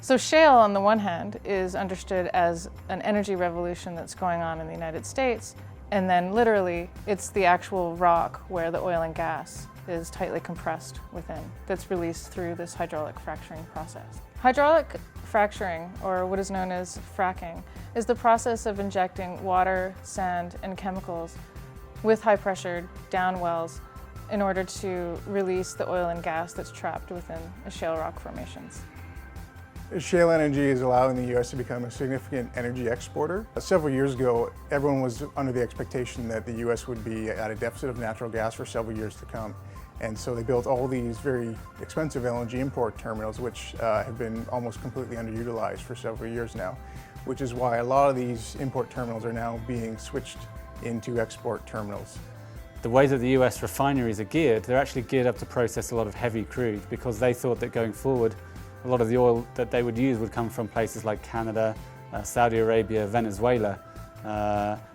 So shale, on the one hand, is understood as an energy revolution that's going on in the United States, and then literally it's the actual rock where the oil and gas is tightly compressed within, that's released through this hydraulic fracturing process. Hydraulic fracturing, or what is known as fracking, is the process of injecting water, sand, and chemicals with high-pressure down wells in order to release the oil and gas that's trapped within a shale rock formations. Shale LNG is allowing the U.S. to become a significant energy exporter. Several years ago, everyone was under the expectation that the U.S. would be at a deficit of natural gas for several years to come. And so they built all these very expensive LNG import terminals, which have been almost completely underutilized for several years now, which is why a lot of these import terminals are now being switched into export terminals. The way that the US refineries are geared, they're actually geared up to process a lot of heavy crude because they thought that going forward, a lot of the oil that they would use would come from places like Canada, Saudi Arabia, Venezuela.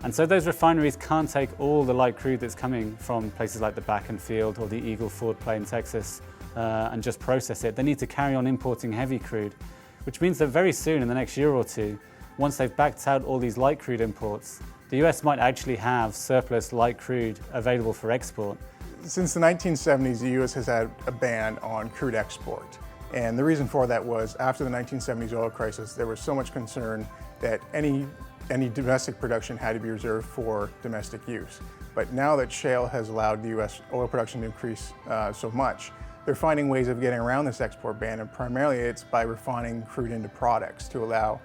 And so those refineries can't take all the light crude that's coming from places like the Bakken Field or the Eagle Ford Play in Texas and just process it. They need to carry on importing heavy crude, which means that very soon, in the next year or two, once they've backed out all these light crude imports, the US might actually have surplus light crude available for export. Since the 1970s, the U.S. has had a ban on crude export. And the reason for that was after the 1970s oil crisis, there was so much concern that any domestic production had to be reserved for domestic use. But now that shale has allowed the U.S. oil production to increase so much, they're finding ways of getting around this export ban, and primarily it's by refining crude into products to allow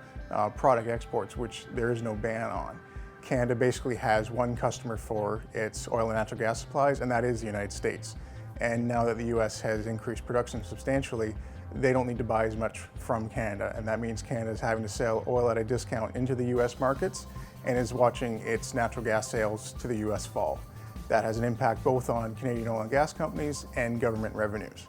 product exports, which there is no ban on. Canada basically has one customer for its oil and natural gas supplies, and that is the United States. And now that the U.S. has increased production substantially, they don't need to buy as much from Canada, and that means Canada is having to sell oil at a discount into the U.S. markets and is watching its natural gas sales to the U.S. fall. That has an impact both on Canadian oil and gas companies and government revenues.